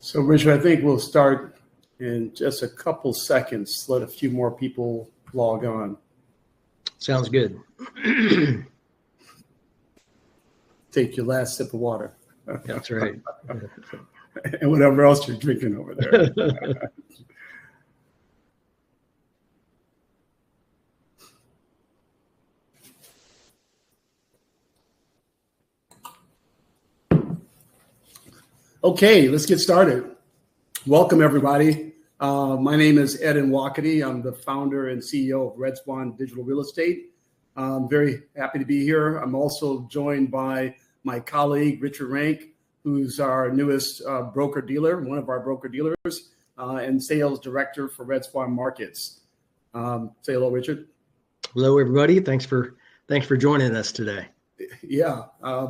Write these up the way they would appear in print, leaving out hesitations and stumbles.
So, Richard, I think we'll start in just a couple seconds. Let a few more people log on. Sounds good. Take your last sip of water. That's right. And whatever else you're drinking over there. Okay, let's get started. Welcome, everybody. My name is Ed Nwakati. I'm the founder and CEO of Red Swan Digital Real Estate. I'm very happy to be here. I'm also joined by my colleague, Richard Rank, who's our newest broker-dealer, one of our broker-dealers, and sales director for Red Swan Markets. Say hello, Richard. Hello, everybody. Thanks for joining us today. Yeah,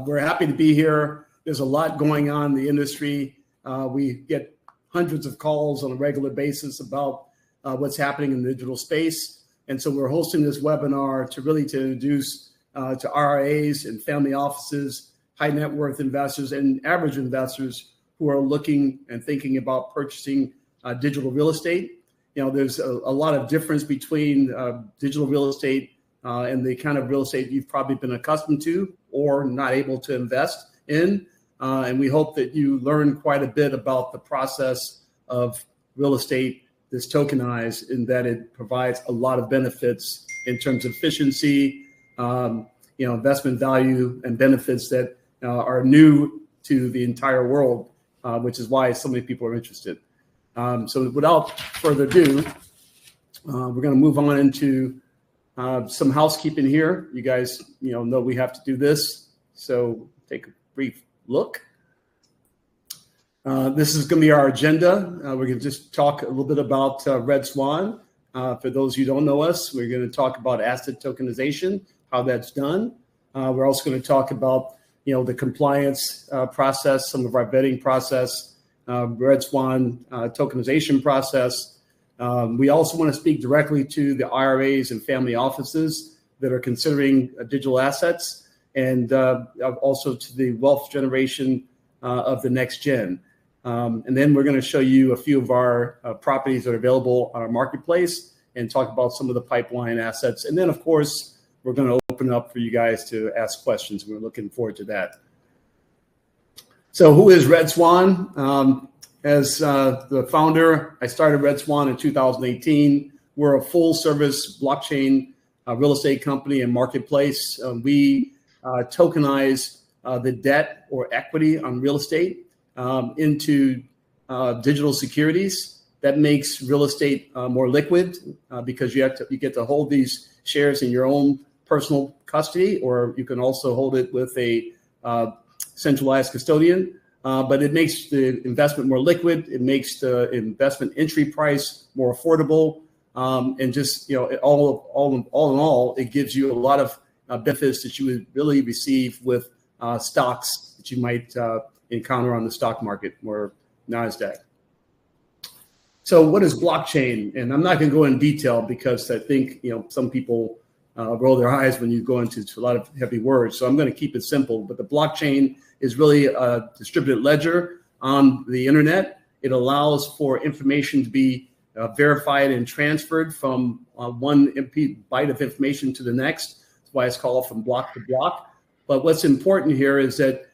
we're happy to be here. There's a lot going on in the industry. We get hundreds of calls on a regular basis about what's happening in the digital space. And so we're hosting this webinar to introduce to RIAs and family offices, high net worth investors and average investors who are looking and thinking about purchasing digital real estate. You know, there's a lot of difference between digital real estate and the kind of real estate you've probably been accustomed to or not able to invest in. And we hope that you learn quite a bit about the process of real estate that's tokenized, in that it provides a lot of benefits in terms of efficiency, investment value and benefits that are new to the entire world, which is why so many people are interested. So without further ado, we're going to move on into some housekeeping here. You guys, know we have to do this. So take a brief look. This is going to be our agenda. We're going to just talk a little bit about Red Swan. For those who don't know us, we're going to talk about asset tokenization, how that's done. We're also going to talk about, the compliance process, some of our vetting process, Red Swan tokenization process. We also want to speak directly to the IRAs and family offices that are considering digital assets, and also to the wealth generation of the next gen. And then we're going to show you a few of our properties that are available on our marketplace and talk about some of the pipeline assets. And then, of course, we're going to open up for you guys to ask questions. We're looking forward to that. So who is Red Swan? As the founder, I started Red Swan in 2018. We're a full service blockchain real estate company and marketplace. We tokenize the debt or equity on real estate into digital securities. That makes real estate more liquid because you get to hold these shares in your own personal custody, or you can also hold it with a centralized custodian. But it makes the investment more liquid. It makes the investment entry price more affordable, and just all in all, it gives you a lot of benefits that you would really receive with stocks that you might encounter on the stock market or NASDAQ. So what is blockchain? And I'm not going to go in detail because I think some people roll their eyes when you go into a lot of heavy words. So I'm going to keep it simple. But the blockchain is really a distributed ledger on the internet. It allows for information to be verified and transferred from one byte of information to the next. That's why it's called from block to block. But what's important here is that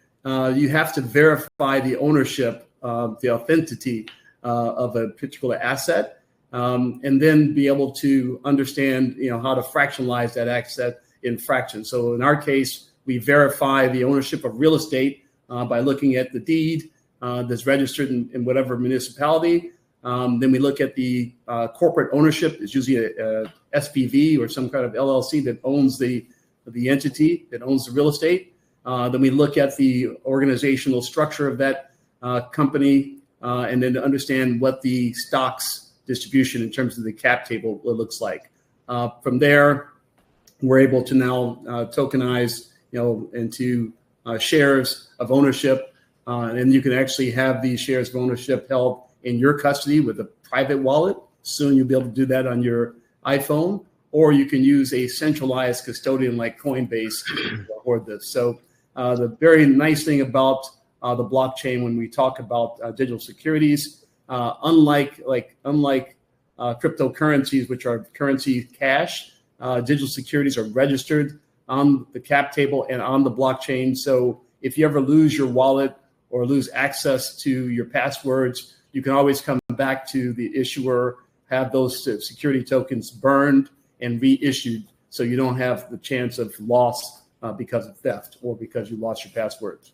you have to verify the ownership, the authenticity of a particular asset, and then be able to understand, how to fractionalize that asset in fractions. So in our case, we verify the ownership of real estate by looking at the deed that's registered in whatever municipality. Then we look at the corporate ownership. It's usually a SPV or some kind of LLC that owns the entity that owns the real estate. Then we look at the organizational structure of that company, and then to understand what the stocks distribution in terms of the cap table looks like. From there, we're able to now tokenize, into shares of ownership, and you can actually have these shares of ownership held in your custody with a private wallet. Soon you'll be able to do that on your iPhone, or you can use a centralized custodian like Coinbase to hoard this. So the very nice thing about the blockchain when we talk about digital securities, unlike cryptocurrencies, which are currency cash, digital securities are registered on the cap table and on the blockchain. So if you ever lose your wallet or lose access to your passwords, you can always come back to the issuer, have those security tokens burned and reissued, so you don't have the chance of loss because of theft or because you lost your passwords.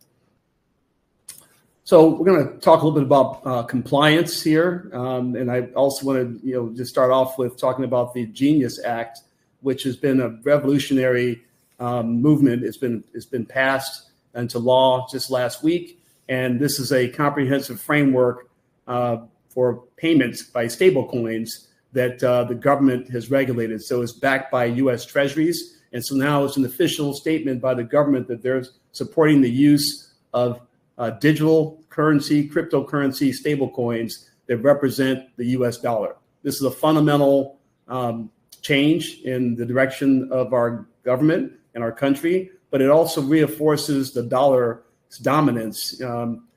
So we're going to talk a little bit about compliance here, and I also want to just start off with talking about the Genius Act, which has been a revolutionary movement. It's been passed into law just last week, and this is a comprehensive framework for payments by stablecoins that the government has regulated. So it's backed by U.S. Treasuries, and so now it's an official statement by the government that they're supporting the use of digital currency, cryptocurrency, stablecoins that represent the U.S. dollar. This is a fundamental change in the direction of our government and our country, but it also reinforces the dollar's dominance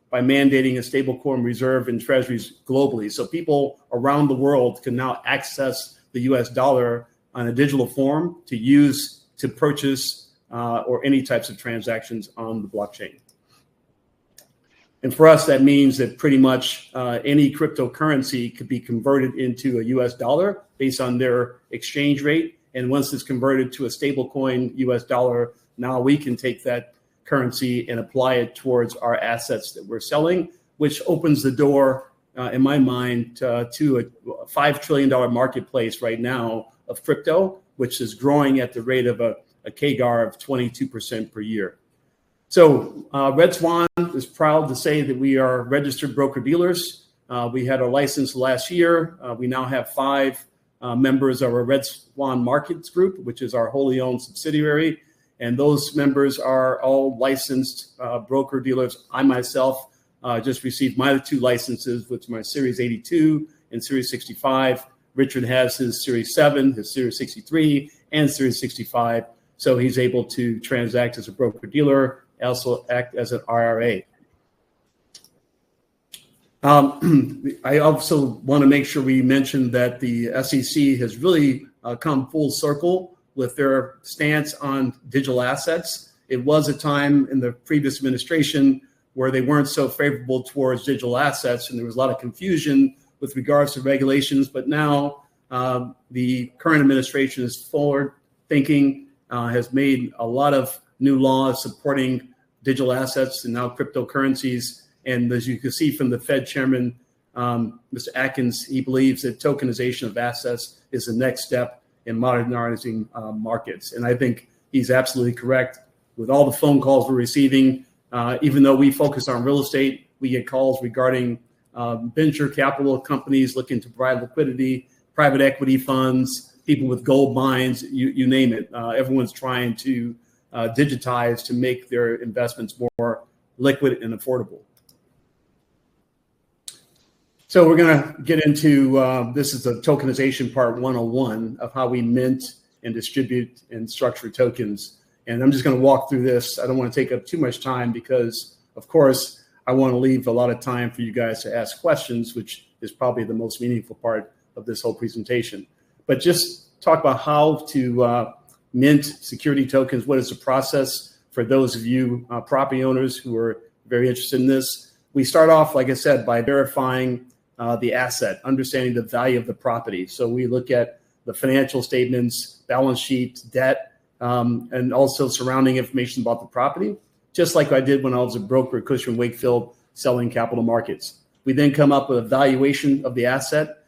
by mandating a stablecoin reserve in treasuries globally. So people around the world can now access the U.S. dollar on a digital form to use to purchase or any types of transactions on the blockchain. And for us, that means that pretty much any cryptocurrency could be converted into a U.S. dollar based on their exchange rate. And once it's converted to a stablecoin U.S. dollar, now we can take that currency and apply it towards our assets that we're selling, which opens the door, in my mind, to a $5 trillion marketplace right now of crypto, which is growing at the rate of a CAGR of 22% per year. So Red Swan is proud to say that we are registered broker-dealers. We had our license last year. We now have 5 members of our Red Swan Markets Group, which is our wholly owned subsidiary. And those members are all licensed broker-dealers. I myself just received my 2 licenses, which are my Series 82 and Series 65. Richard has his Series 7, his Series 63, and Series 65. So he's able to transact as a broker-dealer, also act as an IRA. I also want to make sure we mention that the SEC has really come full circle with their stance on digital assets. It was a time in the previous administration where they weren't so favorable towards digital assets, and there was a lot of confusion with regards to regulations. But now the current administration is forward thinking, has made a lot of new laws supporting digital assets and now cryptocurrencies. And as you can see from the Fed chairman, Mr. Atkins, he believes that tokenization of assets is the next step in modernizing markets. And I think he's absolutely correct. With all the phone calls we're receiving, even though we focus on real estate, we get calls regarding venture capital companies looking to provide liquidity, private equity funds, people with gold mines, you name it. Everyone's trying to digitize to make their investments more liquid and affordable. So we're going to get into, this is the tokenization part 101 of how we mint and distribute and structure tokens. And I'm just going to walk through this. I don't want to take up too much time because, of course, I want to leave a lot of time for you guys to ask questions, which is probably the most meaningful part of this whole presentation. But just talk about how to mint security tokens. What is the process for those of you property owners who are very interested in this? We start off, like I said, by verifying the asset, understanding the value of the property. So we look at the financial statements, balance sheet, debt, and also surrounding information about the property, just like I did when I was a broker at Cushman & Wakefield selling capital markets. We then come up with a valuation of the asset,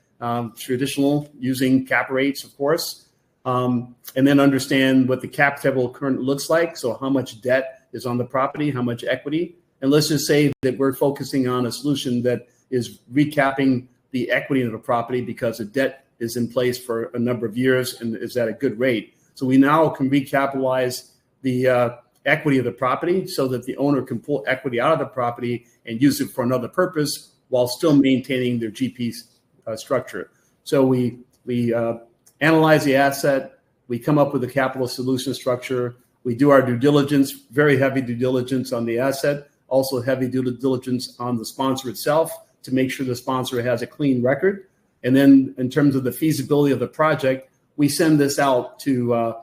traditional, using cap rates, of course, and then understand what the cap table currently looks like. So how much debt is on the property, how much equity. And let's just say that we're focusing on a solution that is recapping the equity of the property because the debt is in place for a number of years and is at a good rate. So we now can recapitalize the equity of the property so that the owner can pull equity out of the property and use it for another purpose while still maintaining their GP structure. So we analyze the asset, we come up with a capital solution structure, we do our due diligence, very heavy due diligence on the asset, also heavy due diligence on the sponsor itself to make sure the sponsor has a clean record. And then in terms of the feasibility of the project, we send this out to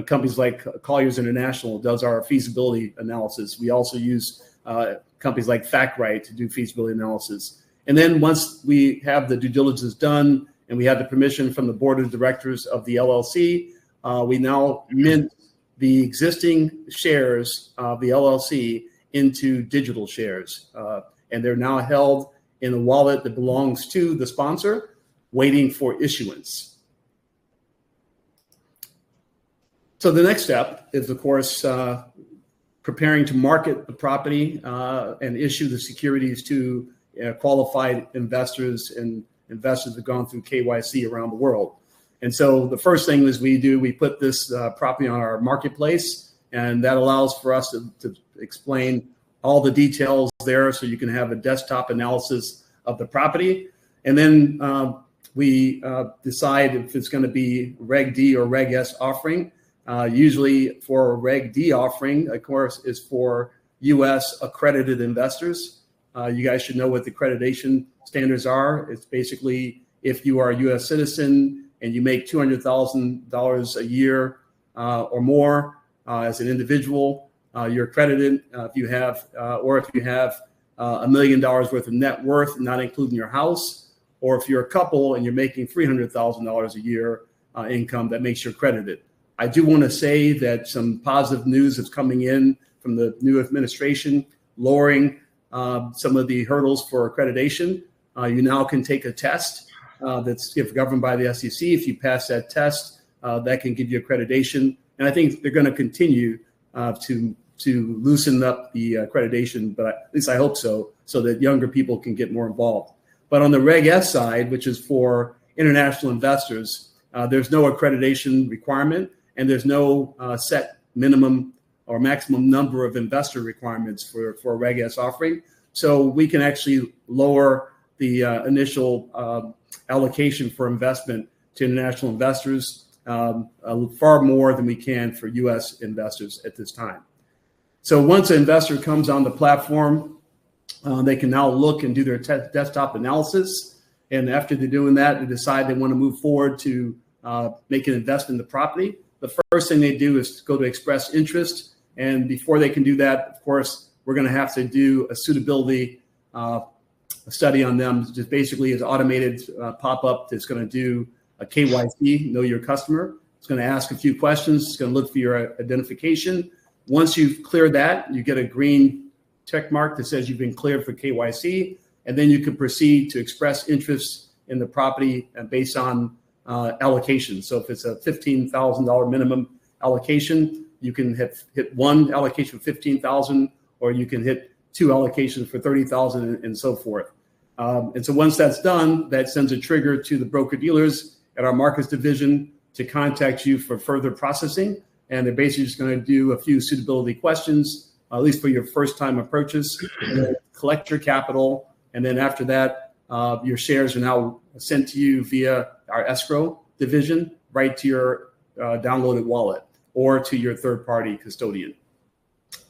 companies like Colliers International does our feasibility analysis. We also use companies like FactRight to do feasibility analysis. And then once we have the due diligence done and we have the permission from the board of directors of the LLC, we now mint the existing shares of the LLC into digital shares. And they're now held in a wallet that belongs to the sponsor, waiting for issuance. So the next step is, of course, preparing to market the property and issue the securities to qualified investors and investors that have gone through KYC around the world. And so the first thing is we put this property on our marketplace, and that allows for us to explain all the details there so you can have a desktop analysis of the property. And then we decide if it's going to be Reg D or Reg S offering. Usually for a Reg D offering, of course, is for U.S. accredited investors. You guys should know what the accreditation standards are. It's basically if you are a U.S. citizen and you make $200,000 a year or more as an individual, you're accredited. If you have $1 million worth of net worth, not including your house, or if you're a couple and you're making $300,000 a year income, that makes you accredited. I do want to say that some positive news is coming in from the new administration, lowering some of the hurdles for accreditation. You now can take a test that's governed by the SEC. If you pass that test, that can give you accreditation. And I think they're going to continue to loosen up the accreditation, but at least I hope so that younger people can get more involved. But on the Reg S side, which is for international investors, there's no accreditation requirement, and there's no set minimum or maximum number of investor requirements for a Reg S offering. So we can actually lower the initial allocation for investment to international investors far more than we can for U.S. investors at this time. So once an investor comes on the platform, they can now look and do their desktop analysis. And after they're doing that, they decide they want to move forward to make an investment in the property. The first thing they do is go to express interest. And before they can do that, of course, we're going to have to do a suitability study on them. Just basically is automated pop-up that's going to do a KYC, know your customer. It's going to ask a few questions. It's going to look for your identification. Once you've cleared that, you get a green check mark that says you've been cleared for KYC, and then you can proceed to express interest in the property based on allocation. So if it's a $15,000 minimum allocation, you can hit one allocation for $15,000, or you can hit two allocations for $30,000, and so forth. And so once that's done, that sends a trigger to the broker dealers at our markets division to contact you for further processing. And they're basically just going to do a few suitability questions, at least for your first time of purchase, and then collect your capital. And then after that, your shares are now sent to you via our escrow division, right to your downloaded wallet or to your third-party custodian.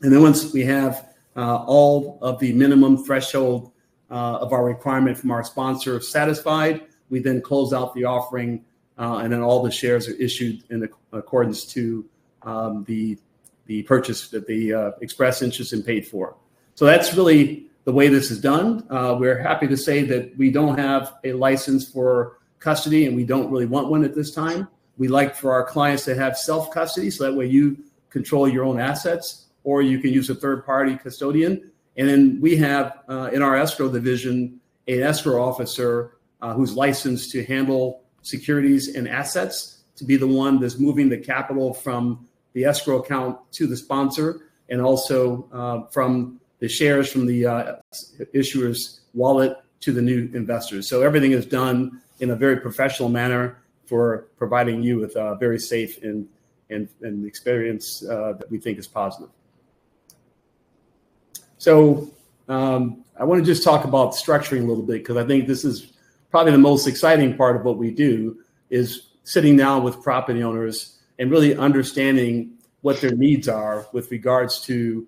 And then once we have all of the minimum threshold of our requirement from our sponsor satisfied, we then close out the offering, and then all the shares are issued in accordance to the purchase that the express interest and paid for. So that's really the way this is done. We're happy to say that we don't have a license for custody, and we don't really want one at this time. We like for our clients to have self-custody, so that way you control your own assets, or you can use a third-party custodian. And then we have in our escrow division an escrow officer who's licensed to handle securities and assets, to be the one that's moving the capital from the escrow account to the sponsor, and also from the shares from the issuer's wallet to the new investors. So everything is done in a very professional manner for providing you with a very safe and experience that we think is positive. So I want to just talk about structuring a little bit, because I think this is probably the most exciting part of what we do, is sitting down with property owners and really understanding what their needs are with regards to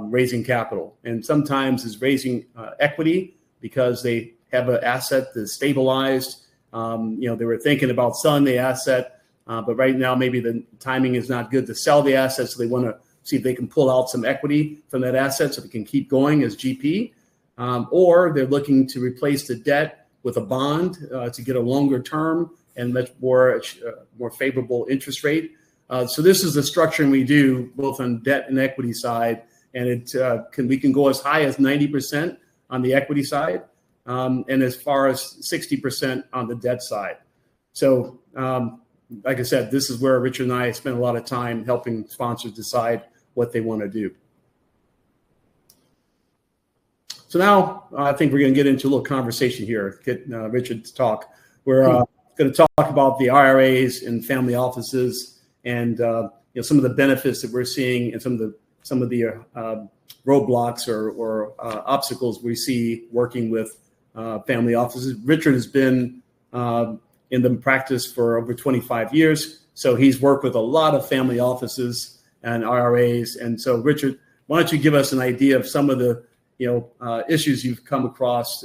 raising capital. And sometimes it's raising equity because they have an asset that's stabilized. They were thinking about selling the asset, but right now maybe the timing is not good to sell the asset, so they want to see if they can pull out some equity from that asset so they can keep going as GP. Or they're looking to replace the debt with a bond to get a longer term and much more favorable interest rate. So this is the structuring we do both on debt and equity side, and we can go as high as 90% on the equity side, and as far as 60% on the debt side. So like I said, this is where Richard and I spend a lot of time helping sponsors decide what they want to do. So now I think we're going to get into a little conversation here, get Richard to talk. We're going to talk about the IRAs and family offices, and some of the benefits that we're seeing, and some of the roadblocks or obstacles we see working with family offices. Richard has been in the practice for over 25 years, so he's worked with a lot of family offices and IRAs. And so, Richard, why don't you give us an idea of some of the issues you've come across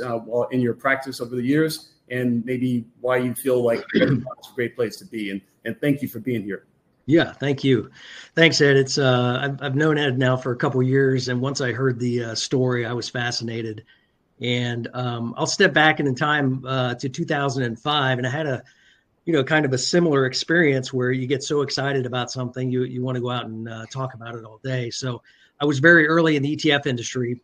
in your practice over the years, and maybe why you feel like it's a great place to be. And thank you for being here. Yeah, thank you. Thanks, Ed. It's I've known Ed now for a couple of years, and once I heard the story, I was fascinated. And I'll step back in time to 2005, and I had a kind of a similar experience where you get so excited about something, you want to go out and talk about it all day. So I was very early in the ETF industry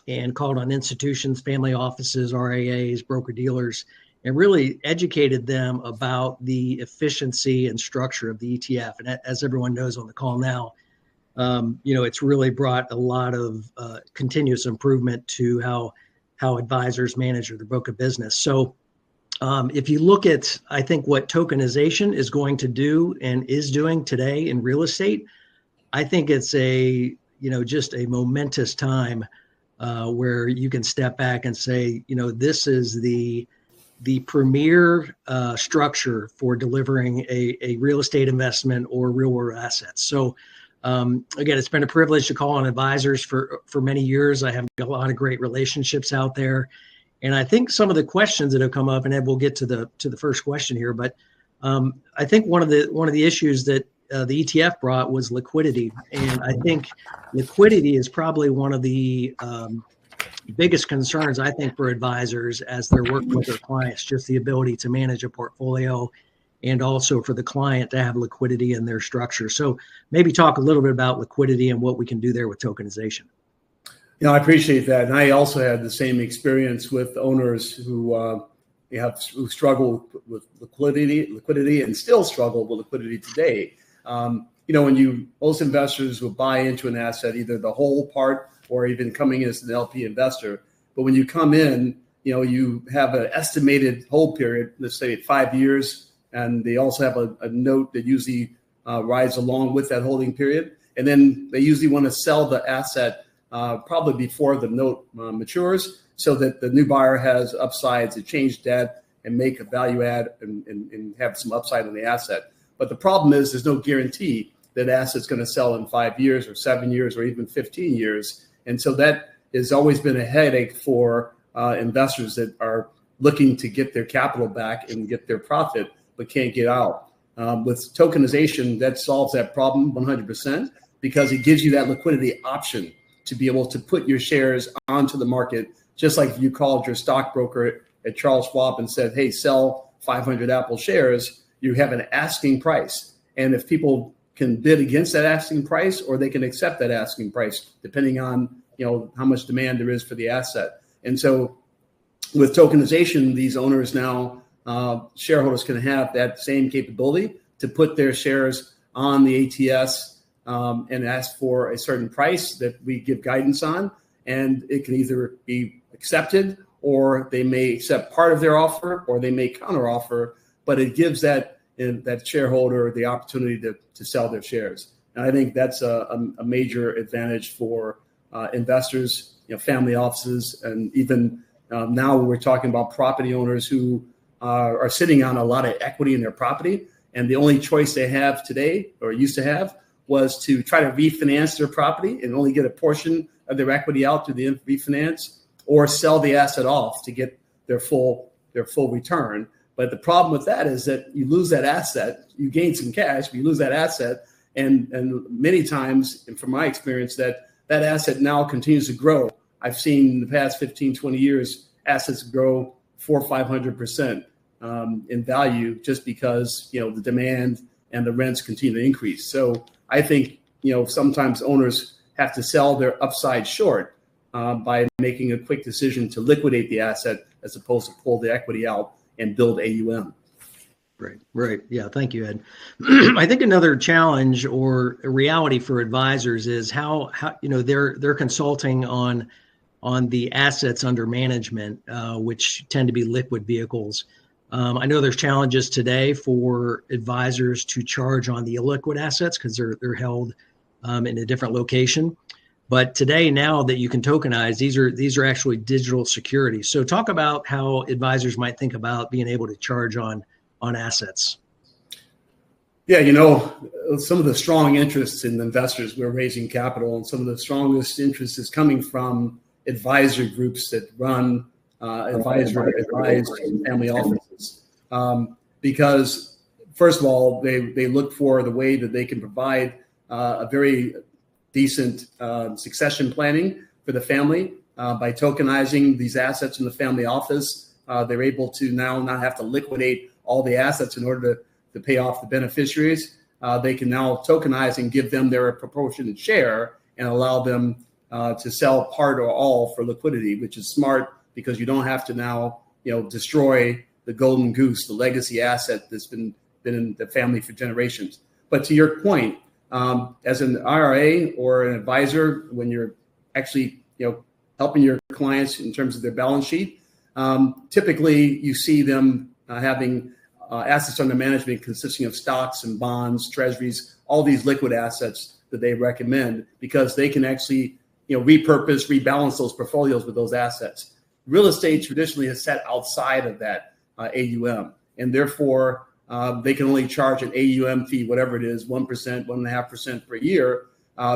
and called on institutions, family offices, RIAs, broker dealers, and really educated them about the efficiency and structure of the ETF. And as everyone knows on the call now, it's really brought a lot of continuous improvement to how advisors manage their book of business. So if you look at, I think, what tokenization is going to do and is doing today in real estate, I think it's just a momentous time where you can step back and say, this is the premier structure for delivering a real estate investment or real world assets. So again, it's been a privilege to call on advisors for many years. I have a lot of great relationships out there. And I think some of the questions that have come up, and Ed, we'll get to the first question here, but I think one of the issues that the ETF brought was liquidity. And I think liquidity is probably one of the biggest concerns, I think, for advisors as they're working with their clients, just the ability to manage a portfolio, and also for the client to have liquidity in their structure. So maybe talk a little bit about liquidity and what we can do there with tokenization. I appreciate that. And I also had the same experience with owners who struggle with liquidity and still struggle with liquidity today. Most investors will buy into an asset, either the whole part or even coming in as an LP investor. But when you come in, you have an estimated hold period, let's say 5 years, and they also have a note that usually rides along with that holding period. And then they usually want to sell the asset probably before the note matures, so that the new buyer has upside to change debt and make a value add and have some upside in the asset. But the problem is there's no guarantee that asset's going to sell in 5 years or 7 years or even 15 years. And so that has always been a headache for investors that are looking to get their capital back and get their profit, but can't get out. With tokenization, that solves that problem 100% because it gives you that liquidity option to be able to put your shares onto the market, just like if you called your stockbroker at Charles Schwab and said, hey, sell 500 Apple shares, you have an asking price. And if people can bid against that asking price, or they can accept that asking price, depending on how much demand there is for the asset. And so with tokenization, these owners now, shareholders can have that same capability to put their shares on the ATS and ask for a certain price that we give guidance on. And it can either be accepted, or they may accept part of their offer, or they may counter offer, but it gives that shareholder the opportunity to sell their shares. And I think that's a major advantage for investors, family offices, and even now we're talking about property owners who are sitting on a lot of equity in their property. And the only choice they have today, or used to have, was to try to refinance their property and only get a portion of their equity out through the refinance, or sell the asset off to get their full return. But the problem with that is that you lose that asset, you gain some cash, but you lose that asset. And many times, and from my experience, that asset now continues to grow. I've seen in the past 15, 20 years, assets grow 400% or 500% in value just because, the demand and the rents continue to increase. So I think, sometimes owners have to sell their upside short by making a quick decision to liquidate the asset as opposed to pull the equity out and build AUM. Right. Yeah. Thank you, Ed. I think another challenge or a reality for advisors is how they're consulting on the assets under management, which tend to be liquid vehicles. I know there's challenges today for advisors to charge on the illiquid assets because they're held in a different location. But today, now that you can tokenize, these are actually digital securities. So talk about how advisors might think about being able to charge on assets. Yeah, some of the strong interests in investors, we're raising capital, and some of the strongest interest is coming from advisor groups that run advised family offices. Because first of all, they look for the way that they can provide a very decent succession planning for the family by tokenizing these assets in the family office. They're able to now not have to liquidate all the assets in order to pay off the beneficiaries. They can now tokenize and give them their proportionate share and allow them to sell part or all for liquidity, which is smart because you don't have to now destroy the golden goose, the legacy asset that's been in the family for generations. But to your point, as an IRA or an advisor, when you're actually helping your clients in terms of their balance sheet, typically you see them having assets under management consisting of stocks and bonds, treasuries, all these liquid assets that they recommend because they can actually repurpose, rebalance those portfolios with those assets. Real estate traditionally is set outside of that AUM, and therefore they can only charge an AUM fee, whatever it is, 1%, 1.5% per year,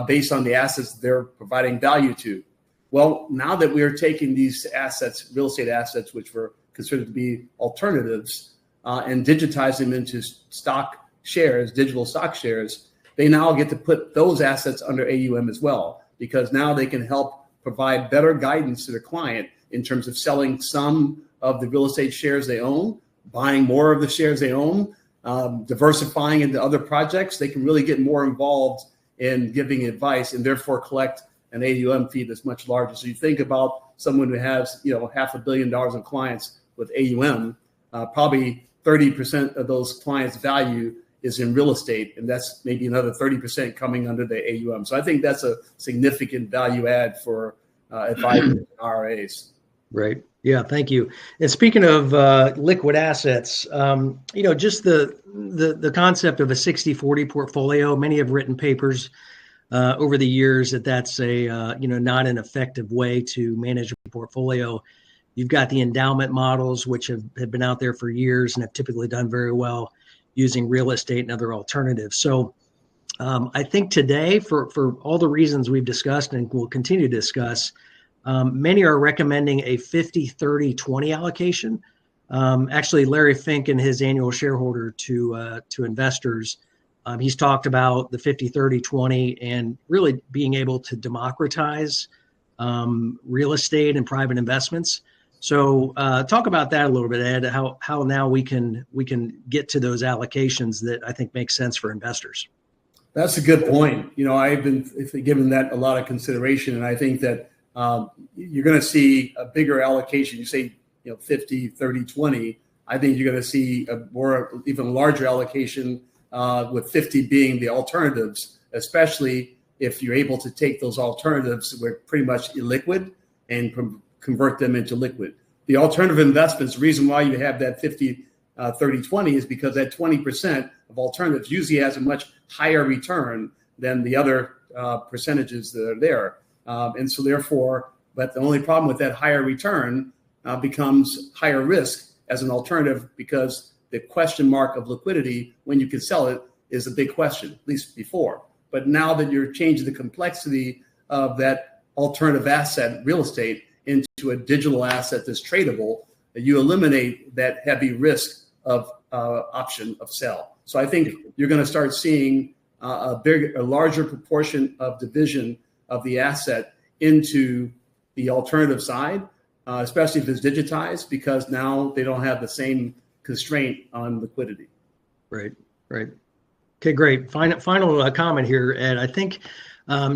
based on the assets they're providing value to. Well, now that we are taking these assets, real estate assets, which were considered to be alternatives, and digitize them into stock shares, digital stock shares, they now get to put those assets under AUM as well, because now they can help provide better guidance to their client in terms of selling some of the real estate shares they own, buying more of the shares they own, diversifying into other projects. They can really get more involved in giving advice and therefore collect an AUM fee that's much larger. So you think about someone who has, $500 million of clients with AUM, probably 30% of those clients' value is in real estate, and that's maybe another 30% coming under the AUM. So I think that's a significant value add for advisors and RAs. Right. Yeah. Thank you. And speaking of liquid assets, just the concept of a 60-40 portfolio. Many have written papers over the years that's a not an effective way to manage a portfolio. You've got the endowment models, which have been out there for years and have typically done very well. using real estate and other alternatives. So I think today, for all the reasons we've discussed and will continue to discuss, many are recommending a 50-30-20 allocation. Actually, Larry Fink, in his annual shareholder to investors, he's talked about the 50-30-20 and really being able to democratize real estate and private investments. So talk about that a little bit, Ed, how now we can get to those allocations that I think make sense for investors. That's a good point. I've been giving that a lot of consideration, and I think that you're going to see a bigger allocation. You say 50-30-20. I think you're going to see a more even larger allocation with 50 being the alternatives, especially if you're able to take those alternatives that were pretty much illiquid and convert them into liquid. The alternative investments, the reason why you have that 50-30-20 is because that 20% of alternatives usually has a much higher return than the other percentages that are there. And so therefore, but the only problem with that higher return becomes higher risk as an alternative, because the question mark of liquidity when you can sell it is a big question, at least before. But now that you're changing the complexity of that alternative asset, real estate, into a digital asset that's tradable, you eliminate that heavy risk of option of sell. So I think you're going to start seeing a larger proportion of division of the asset into the alternative side, especially if it's digitized, because now they don't have the same constraint on liquidity. Right. Okay, great. Final comment here, Ed. I think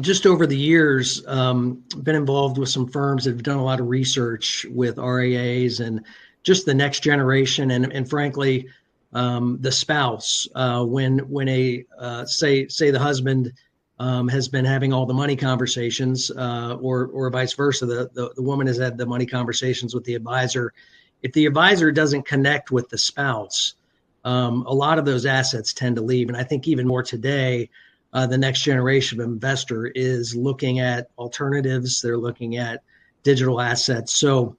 just over the years, been involved with some firms that have done a lot of research with RIAs and just the next generation, and frankly, the spouse. When a say the husband has been having all the money conversations, or vice versa, the woman has had the money conversations with the advisor. If the advisor doesn't connect with the spouse, a lot of those assets tend to leave. And I think even more today, the next generation of investor is looking at alternatives. They're looking at digital assets. So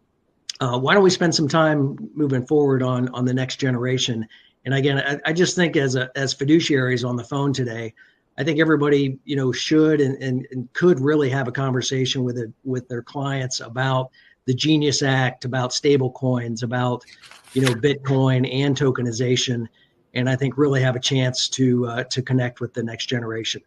why don't we spend some time moving forward on the next generation? And again, I just think as fiduciaries on the phone today, I think everybody should and could really have a conversation with their clients about the Genius Act, about stable coins, about Bitcoin and tokenization, and I think really have a chance to connect with the next generation.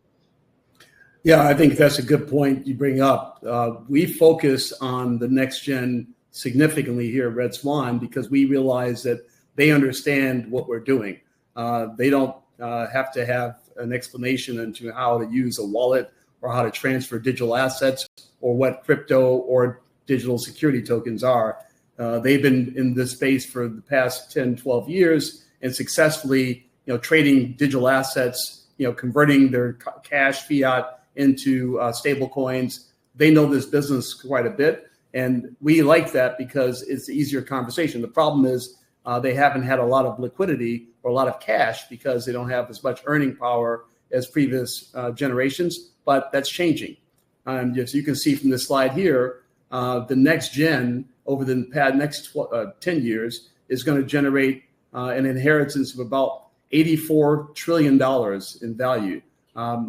Yeah, I think that's a good point you bring up. We focus on the next gen significantly here at Red Swan because we realize that they understand what we're doing. They don't have to have an explanation into how to use a wallet or how to transfer digital assets or what crypto or digital security tokens are. They've been in this space for the past 10, 12 years and successfully, trading digital assets, converting their cash fiat into stable coins. They know this business quite a bit. And we like that because it's an easier conversation. The problem is they haven't had a lot of liquidity or a lot of cash because they don't have as much earning power as previous generations, but that's changing. And as you can see from this slide here, the next gen over the next 10 years is going to generate an inheritance of about $84 trillion in value.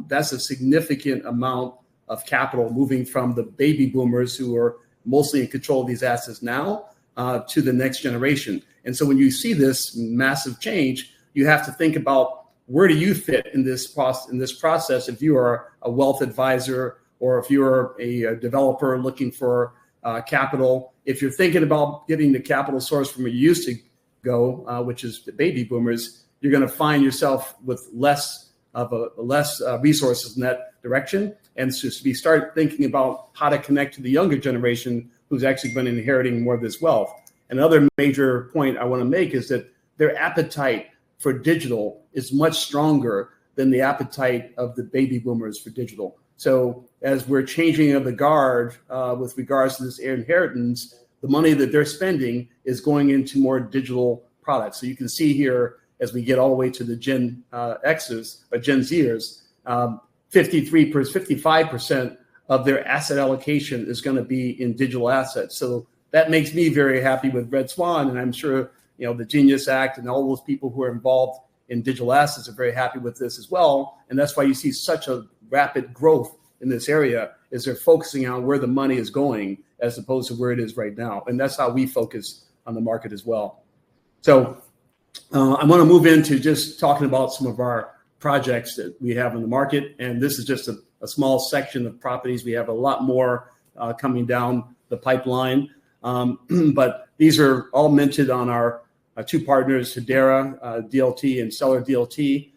That's a significant amount of capital moving from the baby boomers who are mostly in control of these assets now to the next generation. And so when you see this massive change, you have to think about where do you fit in this process if you are a wealth advisor or if you're a developer looking for capital. If you're thinking about getting the capital source from where you used to go, which is the baby boomers, you're going to find yourself with less resources in that direction. And so we start thinking about how to connect to the younger generation who's actually been inheriting more of this wealth. Another major point I want to make is that their appetite for digital is much stronger than the appetite of the baby boomers for digital. So as we're changing of the guard with regards to this inheritance, the money that they're spending is going into more digital products. So you can see here, as we get all the way to the Gen X's or Gen Zers, 55% of their asset allocation is going to be in digital assets. So that makes me very happy with Red Swan, and I'm sure the Genius Act and all those people who are involved in digital assets are very happy with this as well. And that's why you see such a rapid growth in this area, is they're focusing on where the money is going as opposed to where it is right now. And that's how we focus on the market as well. So I want to move into just talking about some of our projects that we have in the market. And this is just a small section of properties. We have a lot more coming down the pipeline. But these are all minted on our two partners, Hedera DLT and Seller DLT.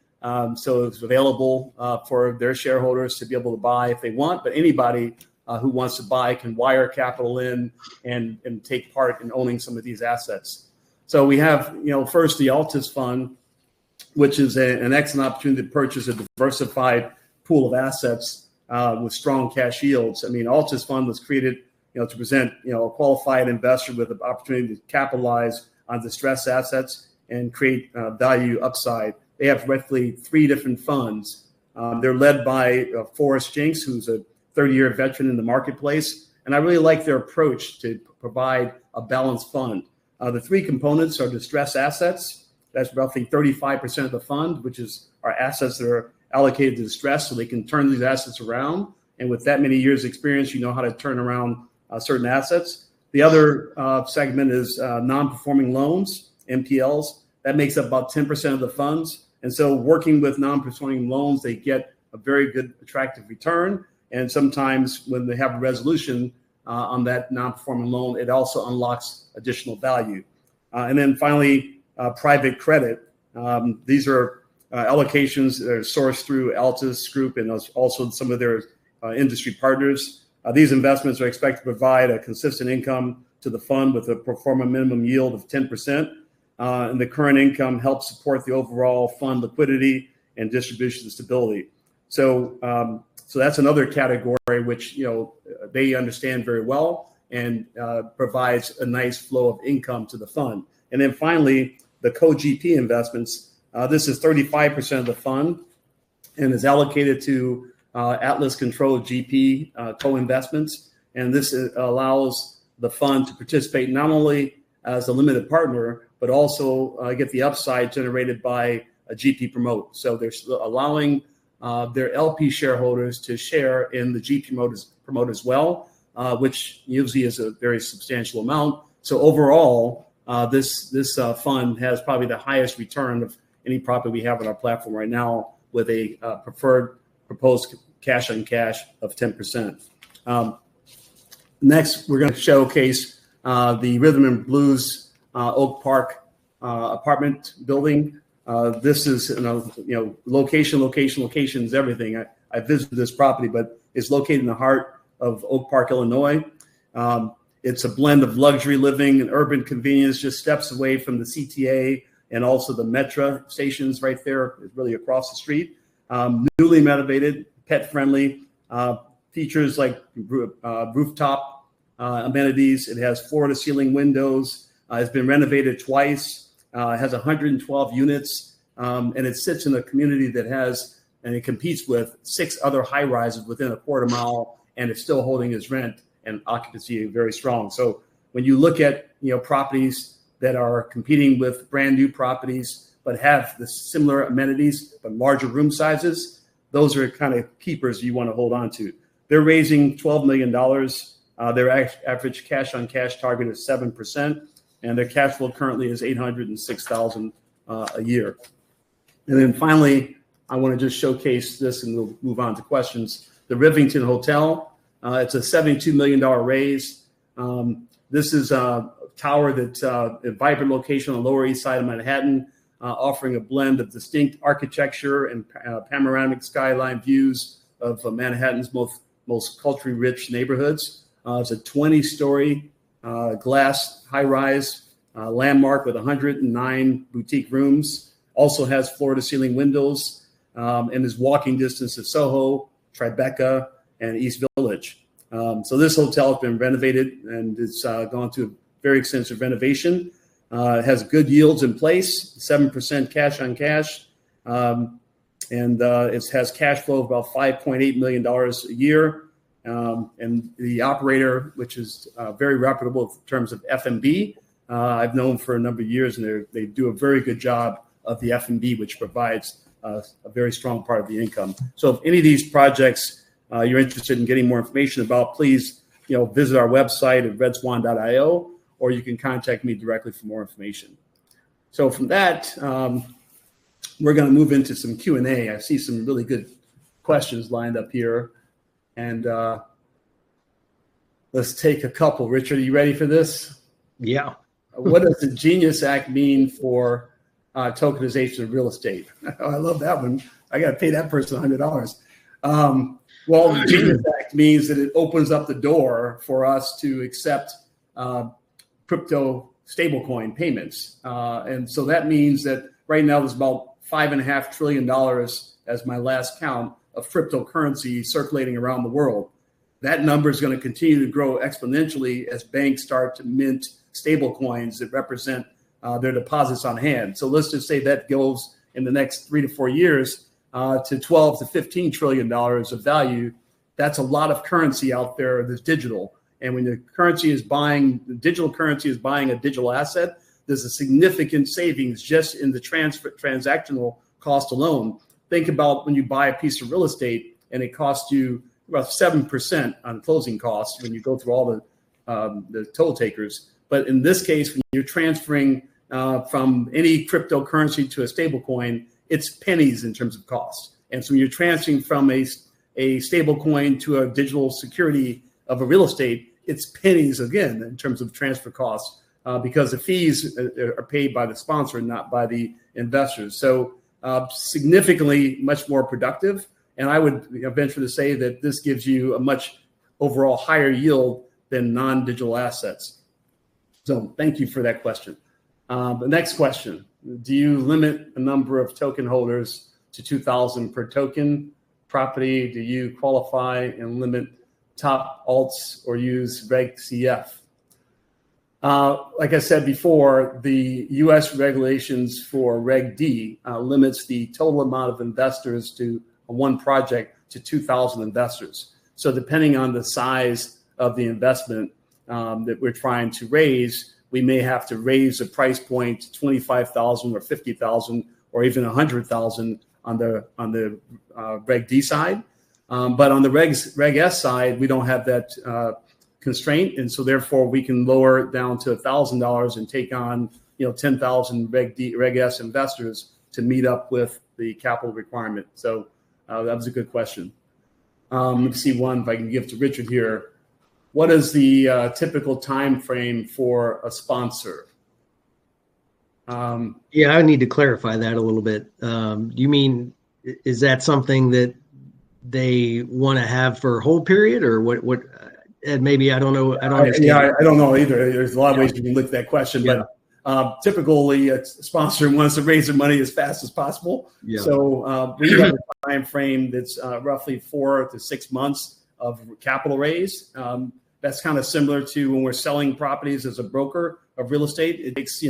So it's available for their shareholders to be able to buy if they want. But anybody who wants to buy can wire capital in and take part in owning some of these assets. So we have, first the Altus Fund, which is an excellent opportunity to purchase a diversified pool of assets with strong cash yields. I mean, Altus Fund was created, to present, a qualified investor with an opportunity to capitalize on distressed assets and create value upside. They have roughly 3 different funds. They're led by Forrest Jinks, who's a 30-year veteran in the marketplace. And I really like their approach to provide a balanced fund. The 3 components are distressed assets. That's roughly 35% of the fund, which is our assets that are allocated to distress, so they can turn these assets around. And with that many years experience, you know how to turn around certain assets. The other segment is non-performing loans, NPLs. That makes up about 10% of the funds. And so working with non-performing loans, they get a very good, attractive return. And sometimes when they have a resolution on that non-performing loan, it also unlocks additional value. And then finally, private credit. These are allocations that are sourced through Altus Group and also some of their industry partners. These investments are expected to provide a consistent income to the fund with a pro forma minimum yield of 10%. And the current income helps support the overall fund liquidity and distribution stability. So that's another category which they understand very well and provides a nice flow of income to the fund. And then finally, the co-GP investments. This is 35% of the fund and is allocated to Atlas-controlled GP co-investments. And this allows the fund to participate not only as a limited partner, but also get the upside generated by a GP promote. So they're allowing their LP shareholders to share in the GP promote as well, which usually is a very substantial amount. So overall, this fund has probably the highest return of any property we have on our platform right now, with a proposed cash on cash of 10%. Next, we're going to showcase the Rhythm and Blues Oak Park apartment building. This is, location is everything. I visited this property, but it's located in the heart of Oak Park, Illinois. It's a blend of luxury living and urban convenience, just steps away from the CTA and also the Metra stations right there, really across the street. Newly renovated, pet-friendly, features like rooftop amenities. It has floor-to-ceiling windows. It's been renovated twice. It has 112 units, and it sits in a community that has, and it competes with 6 other high-rises within a quarter mile, and it's still holding its rent and occupancy very strong. So when you look at properties that are competing with brand new properties but have the similar amenities but larger room sizes, those are kind of keepers you want to hold on to. They're raising $12 million. Their average cash on cash target is 7%, and their cash flow currently is $806,000 a year. And then finally, I want to just showcase this, and we'll move on to questions. The Rivington Hotel. It's a $72 million raise. This is a tower that's a vibrant location on the Lower East Side of Manhattan, offering a blend of distinct architecture and panoramic skyline views of Manhattan's most culturally rich neighborhoods. It's a 20-story glass high-rise landmark with 109 boutique rooms. Also has floor-to-ceiling windows and is walking distance to Soho, Tribeca, and East Village. So this hotel has been renovated, and it's gone through a very extensive renovation. It has good yields in place, 7% cash on cash, and it has cash flow of about $5.8 million a year. And the operator, which is very reputable in terms of F&B, I've known for a number of years, and they do a very good job of the F&B, which provides a very strong part of the income. So if any of these projects you're interested in getting more information about, please visit our website at redswan.io, or you can contact me directly for more information. So from that, we're going to move into some Q&A. I see some really good questions lined up here. And let's take a couple. Richard, are you ready for this? Yeah. What does the Genius Act mean for tokenization of real estate? Oh, I love that one. I got to pay that person $100. Well, the Genius Act means that it opens up the door for us to accept crypto stablecoin payments. And so that means that right now there's about $5.5 trillion, as my last count, of cryptocurrency circulating around the world. That number is going to continue to grow exponentially as banks start to mint stable coins that represent their deposits on hand. So let's just say that goes in the next 3 to 4 years to 12 to 15 trillion dollars of value. That's a lot of currency out there that's digital. And when the digital currency is buying a digital asset, there's a significant savings just in the transactional cost alone. Think about when you buy a piece of real estate and it costs you about 7% on closing costs when you go through all the toll takers. But in this case, when you're transferring from any cryptocurrency to a stable coin, it's pennies in terms of cost. And so when you're transferring from a stable coin to a digital security of a real estate, it's pennies again in terms of transfer costs because the fees are paid by the sponsor, not by the investors. So significantly much more productive. And I would venture to say that this gives you a much overall higher yield than non-digital assets. So thank you for that question. The next question, do you limit the number of token holders to 2,000 per token property? Do you qualify and limit top alts or use Reg CF? Like I said before, the US regulations for Reg D limits the total amount of investors to one project to 2,000 investors. So depending on the size of the investment that we're trying to raise, we may have to raise the price point to 25,000 or 50,000 or even 100,000 on the Reg D side. But on the Reg S side, we don't have that constraint, and so therefore we can lower it down to $1,000 and take on 10,000 Reg S investors to meet up with the capital requirement. So that was a good question. Let me see one if I can give to Richard here. What is the typical time frame for a sponsor? Yeah, I need to clarify that a little bit. You mean, is that something that they want to have for a whole period, or what? And maybe I don't know. I don't understand. Yeah, I don't know either. There's a lot of ways you can look at that question, but typically a sponsor wants to raise their money as fast as possible. Yeah. So we have a time frame that's roughly 4 to 6 months of capital raise. That's kind of similar to when we're selling properties as a broker of real estate. It takes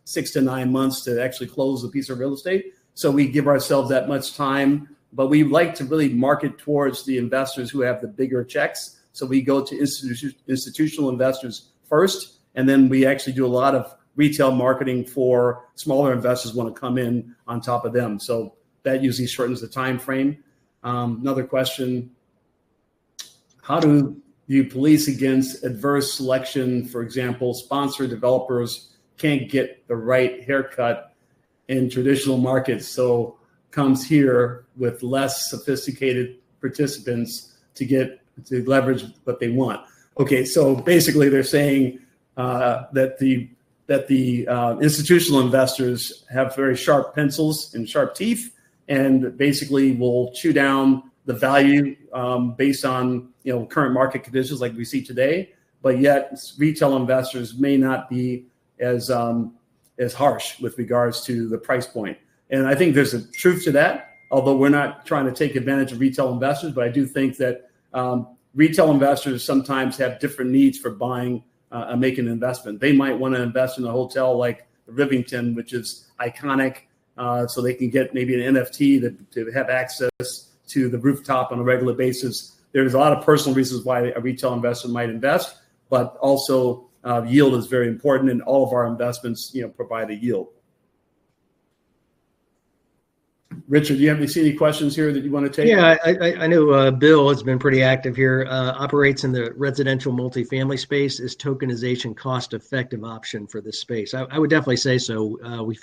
6 to 9 months to actually close a piece of real estate. So we give ourselves that much time, but we like to really market towards the investors who have the bigger checks. So we go to institutional investors first, and then we actually do a lot of retail marketing for smaller investors who want to come in on top of them. So that usually shortens the time frame. Another question, how do you police against adverse selection? For example, sponsor developers can't get the right haircut in traditional markets, so comes here with less sophisticated participants to leverage what they want. Okay, so basically they're saying that the institutional investors have very sharp pencils and sharp teeth, and basically will chew down the value based on current market conditions like we see today. But yet retail investors may not be as harsh with regards to the price point. And I think there's a truth to that, although we're not trying to take advantage of retail investors. But I do think that retail investors sometimes have different needs for buying and making an investment. They might want to invest in a hotel like the Rivington, which is iconic, so they can get maybe an NFT to have access to the rooftop on a regular basis. There's a lot of personal reasons why a retail investor might invest, but also yield is very important, and all of our investments provide a yield. Richard, do you have any questions here that you want to take? Yeah, I know Bill has been pretty active here, operates in the residential multifamily space. Is tokenization cost-effective option for this space? I would definitely say so. We've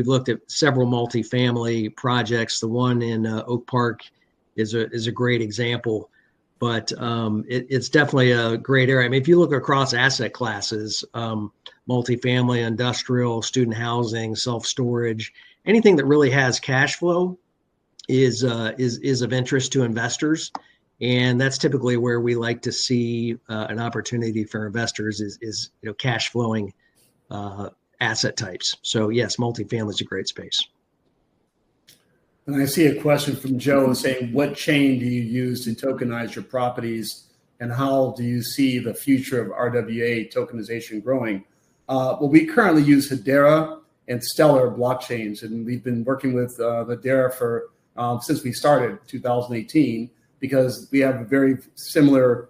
looked at several multifamily projects. The one in Oak Park is a great example, but it's definitely a great area. I mean, if you look across asset classes, multifamily, industrial, student housing, self-storage, anything that really has cash flow is of interest to investors, and that's typically where we like to see an opportunity for investors is cash flowing asset types. So yes, multifamily is a great space. And I see a question from Joe saying, what chain do you use to tokenize your properties, and how do you see the future of RWA tokenization growing? Well, we currently use Hedera and Stellar blockchains, and we've been working with Hedera for since we started 2018, because we have a very similar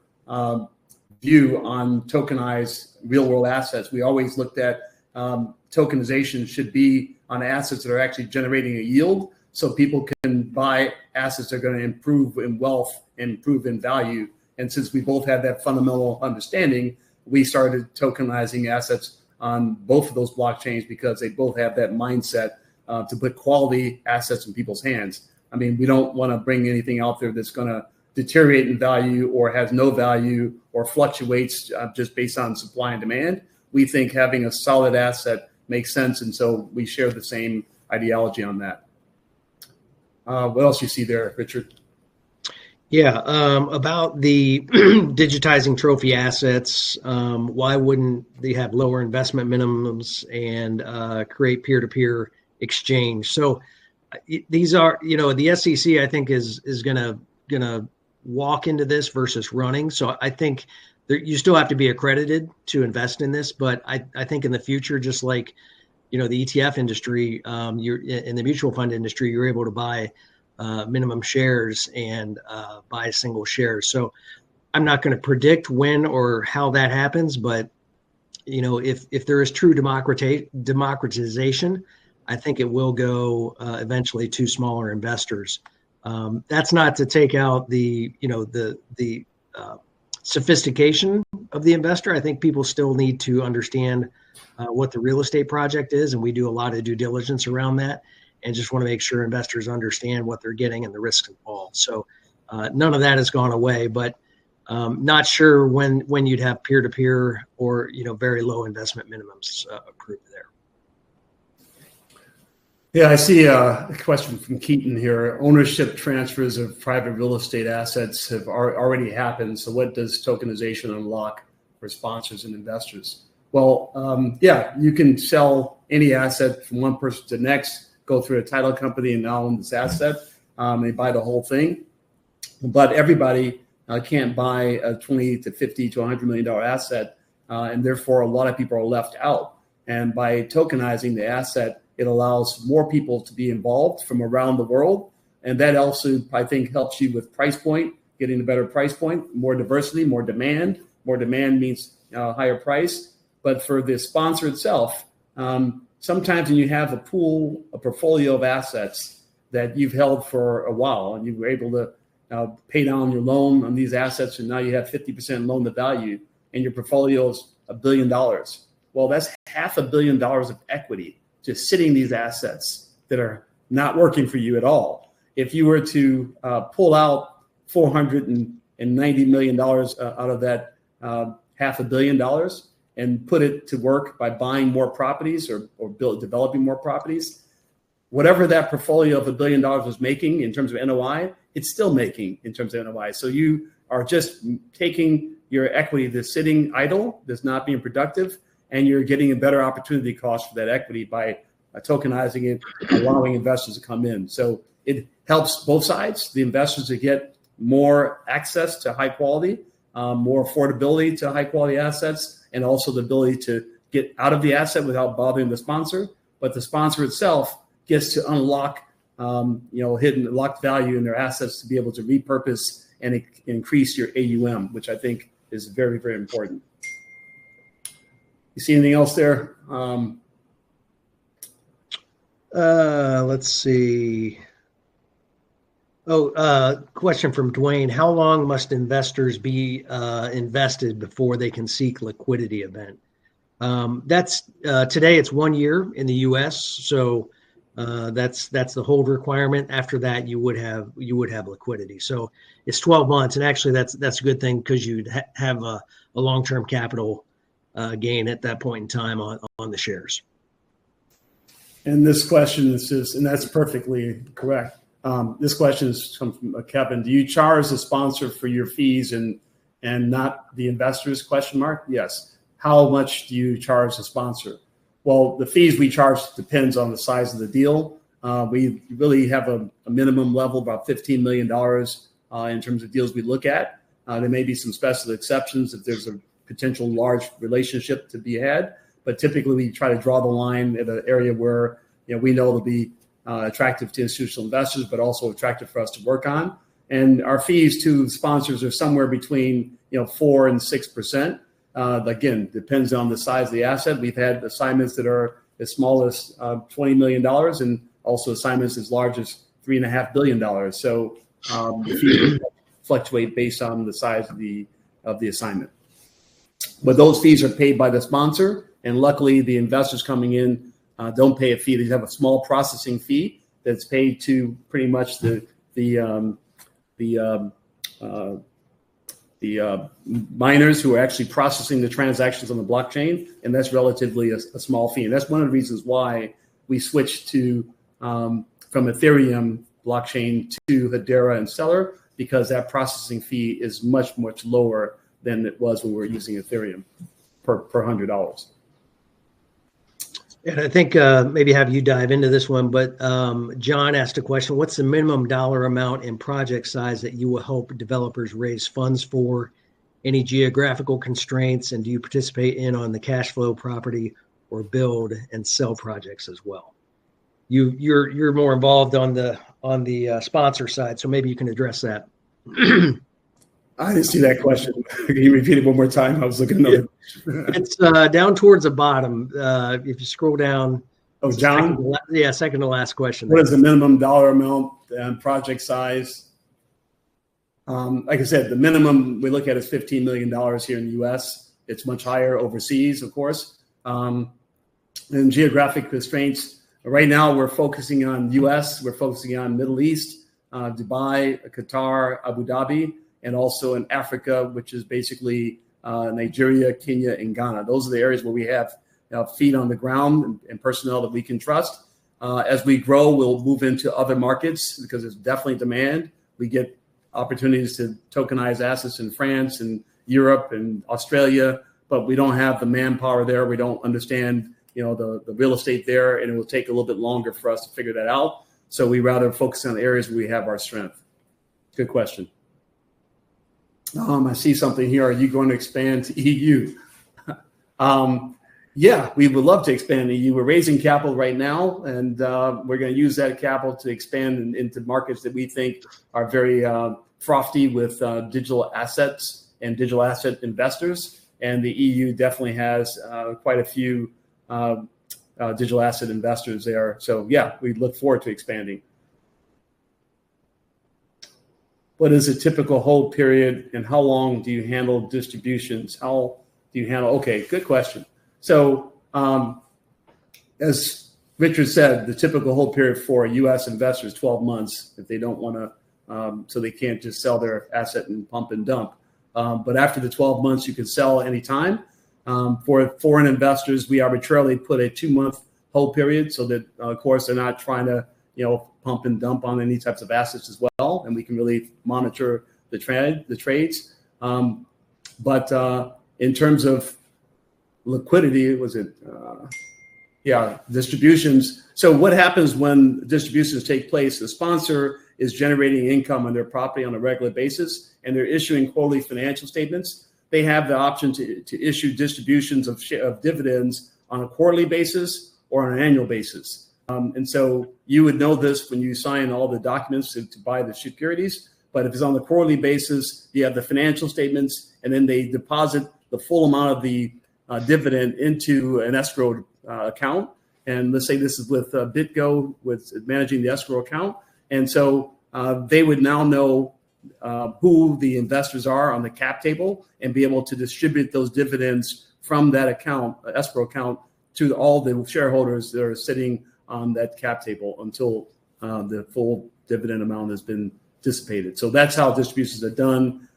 view on tokenized real world assets. We always looked at tokenization should be on assets that are actually generating a yield, so people can buy assets that are going to improve in wealth and improve in value. And since we both had that fundamental understanding, we started tokenizing assets on both of those blockchains, because they both have that mindset to put quality assets in people's hands. I mean, we don't want to bring anything out there that's going to deteriorate in value or has no value or fluctuates just based on supply and demand. We think having a solid asset makes sense, and so we share the same ideology on that. What else you see there, Richard? Yeah, about the digitizing trophy assets, why wouldn't they have lower investment minimums and create peer-to-peer exchange? So these are, the SEC, I think, is gonna walk into this versus running. So I think you still have to be accredited to invest in this, but I think in the future, just like the ETF industry, you're in the mutual fund industry, you're able to buy minimum shares and buy single shares. So I'm not going to predict when or how that happens, but if there is true democratization, I think it will go eventually to smaller investors. That's not to take out the sophistication of the investor. I think people still need to understand what the real estate project is, and we do a lot of due diligence around that, and just want to make sure investors understand what they're getting and the risks involved. So none of that has gone away, but not sure when you'd have peer-to-peer or very low investment minimums approved there. Yeah, I see a question from Keaton here. Ownership transfers of private real estate assets have already happened. So what does tokenization unlock for sponsors and investors? Well, yeah, you can sell any asset from one person to the next, go through a title company and now own this asset. They buy the whole thing. But everybody can't buy a $20 to $50 to $100 million asset. And therefore, a lot of people are left out. And by tokenizing the asset, it allows more people to be involved from around the world. And that also, I think, helps you with price point, getting a better price point, more diversity, more demand. More demand means higher price. But for the sponsor itself, sometimes when you have a portfolio of assets that you've held for a while and you were able to pay down your loan on these assets, and now you have 50% loan to value, and your portfolio is $1 billion. Well, that's $500 million of equity just sitting in these assets that are not working for you at all. If you were to pull out $490 million out of that $500 million and put it to work by buying more properties or developing more properties, whatever that portfolio of $1 billion was making in terms of NOI, it's still making in terms of NOI. So you are just taking your equity that's sitting idle, that's not being productive, and you're getting a better opportunity cost for that equity by tokenizing it, allowing investors to come in. So it helps both sides, the investors to get more access to high quality, more affordability to high quality assets, and also the ability to get out of the asset without bothering the sponsor. But the sponsor itself gets to unlock, hidden locked value in their assets to be able to repurpose and increase your AUM, which I think is very, very important. You see anything else there? Let's see. Question from Dwayne. How long must investors be invested before they can seek liquidity event? That's today it's 1 year in the US. So that's the hold requirement. After that, you would have liquidity. So it's 12 months. And actually that's a good thing because you'd have a long-term capital gain at that point in time on the shares. And this question is, and that's perfectly correct. This question is come from Kevin. Do you charge the sponsor for your fees and not the investors? ? Yes. How much do you charge the sponsor? Well, the fees we charge depends on the size of the deal. We really have a minimum level, about $15 million in terms of deals we look at. There may be some special exceptions if there's a potential large relationship to be had, but typically we try to draw the line at an area where we know it'll be attractive to institutional investors, but also attractive for us to work on. And our fees to sponsors are somewhere between 4 and 6%. Again, depends on the size of the asset. We've had assignments that are as small as $20 million and also assignments as large as $3.5 billion. So the fees fluctuate based on the size of the assignment. But those fees are paid by the sponsor, and luckily the investors coming in don't pay a fee. They have a small processing fee that's paid to pretty much the miners who are actually processing the transactions on the blockchain, and that's relatively a small fee. And that's one of the reasons why we switched to from Ethereum blockchain to Hedera and Stellar, because that processing fee is much, much lower than it was when we were using Ethereum per $100. And I think maybe have you dive into this one, but John asked a question. What's the minimum dollar amount and project size that you will help developers raise funds for? Any geographical constraints? And do you participate on the cash flow property or build and sell projects as well? You're more involved on the sponsor side, so maybe you can address that. I didn't see that question. Can you repeat it one more time? I was looking at it. It's down towards the bottom. If you scroll down. Oh, John? Second to last question. What is the minimum dollar amount and project size? Like I said, the minimum we look at is $15 million here in the U.S. It's much higher overseas, of course. And geographic constraints. Right now, we're focusing on U.S. We're focusing on Middle East, Dubai, Qatar, Abu Dhabi, and also in Africa, which is basically Nigeria, Kenya, and Ghana. Those are the areas where we have feet on the ground and personnel that we can trust. As we grow, we'll move into other markets because there's definitely demand. We get opportunities to tokenize assets in France and Europe and Australia, but we don't have the manpower there. We don't understand the real estate there, and it will take a little bit longer for us to figure that out. So we rather focus on the areas where we have our strength. Good question. I see something here. Are you going to expand to EU? Yeah, we would love to expand to EU. We're raising capital right now, and we're going to use that capital to expand into markets that we think are very frothy with digital assets and digital asset investors. And the EU definitely has quite a few digital asset investors there. So yeah, we look forward to expanding. What is a typical hold period, and how long do you handle distributions? How do you handle? Okay, good question. So as Richard said, the typical hold period for a U.S. investor is 12 months if they don't want to, so they can't just sell their asset and pump and dump. But after the 12 months, you can sell anytime. For foreign investors, we arbitrarily put a 2-month hold period so that, of course, they're not trying to, pump and dump on any types of assets as well, and we can really monitor the trades. But in terms of liquidity, distributions. So what happens when distributions take place? The sponsor is generating income on their property on a regular basis, and they're issuing quarterly financial statements. They have the option to issue distributions of dividends on a quarterly basis or on an annual basis. And so you would know this when you sign all the documents to buy the securities. But if it's on the quarterly basis, you have the financial statements, and then they deposit the full amount of the dividend into an escrow account. and let's say this is with BitGo with managing the escrow account. And so they would now know who the investors are on the cap table and be able to distribute those dividends from that account, escrow account, to all the shareholders that are sitting on that cap table until the full dividend amount has been dissipated. So that's how distributions are done.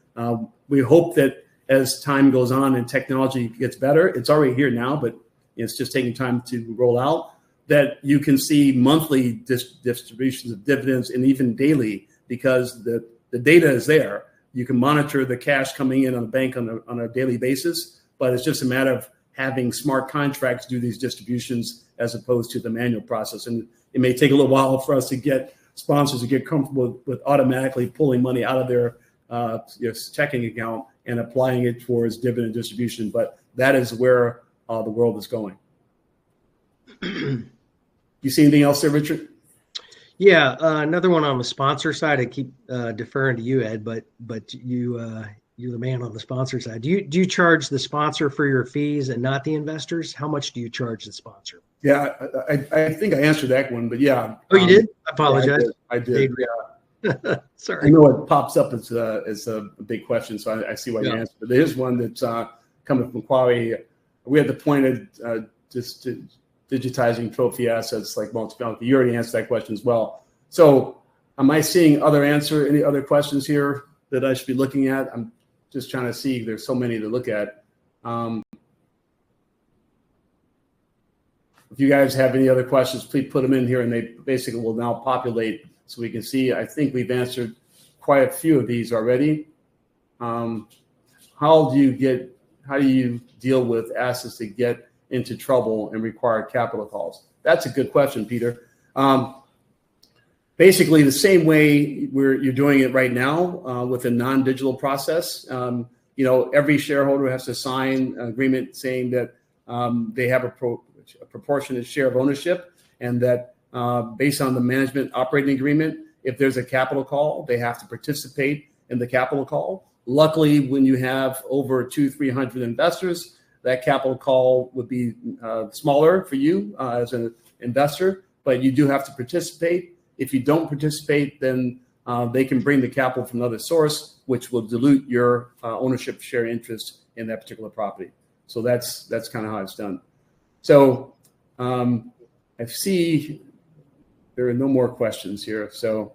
We hope that as time goes on and technology gets better, it's already here now, but it's just taking time to roll out, that you can see monthly distributions of dividends and even daily, because the data is there. You can monitor the cash coming in on the bank on a daily basis, but it's just a matter of having smart contracts do these distributions as opposed to the manual process. And it may take a little while for us to get sponsors to get comfortable with automatically pulling money out of their checking account and applying it towards dividend distribution. But that is where the world is going. You see anything else there, Richard? Yeah, another one on the sponsor side. I keep deferring to you, Ed, but you're the man on the sponsor side. Do you charge the sponsor for your fees and not the investors? How much do you charge the sponsor? Yeah, I think I answered that one, but yeah. Oh, you did? I apologize. Yeah, I did. Yeah. Sorry. I know it pops up as a big question, so I see why you answered. But there's one that's coming from Macquarie. We had the point of just digitizing trophy assets like multifamily. You already answered that question as well. So am I seeing any other questions here that I should be looking at? I'm just trying to see. There's so many to look at. If you guys have any other questions, please put them in here, and they basically will now populate so we can see. I think we've answered quite a few of these already. How do you deal with assets that get into trouble and require capital calls? That's a good question, Peter. Basically, the same way you're doing it right now with a non-digital process. Every shareholder has to sign an agreement saying that they have a proportionate share of ownership, and that based on the management operating agreement, if there's a capital call, they have to participate in the capital call. Luckily, when you have over 200-300 investors, that capital call would be smaller for you as an investor, but you do have to participate. If you don't participate, then they can bring the capital from another source, which will dilute your ownership share interest in that particular property. So that's kind of how it's done. So I see there are no more questions here. So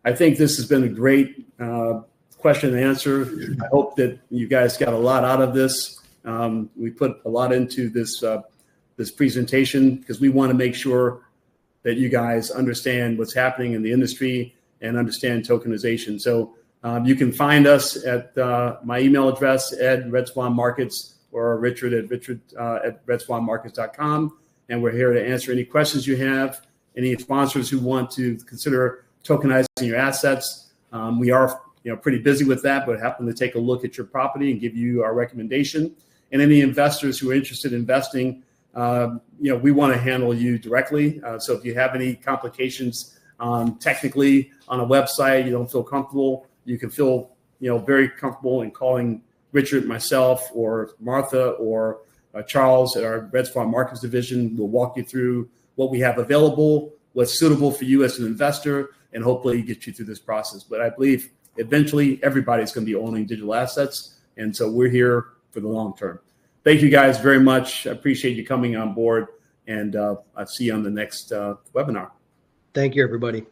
I think this has been a great question and answer. I hope that you guys got a lot out of this. We put a lot into this presentation because we want to make sure that you guys understand what's happening in the industry and understand tokenization. So you can find us at my email address, ed@RedSwanMarkets, or Richard at redswanmarkets.com. And we're here to answer any questions you have, any sponsors who want to consider tokenizing your assets. We are pretty busy with that, but happen to take a look at your property and give you our recommendation. And any investors who are interested in investing, we want to handle you directly. So if you have any complications technically on a website, you don't feel comfortable, you can feel very comfortable in calling Richard, myself, or Martha, or Charles at our Red Swan Markets division. We'll walk you through what we have available, what's suitable for you as an investor, and hopefully get you through this process. But I believe eventually everybody's going to be owning digital assets, and so we're here for the long term. Thank you guys very much. I appreciate you coming on board, and I'll see you on the next webinar. Thank you, everybody.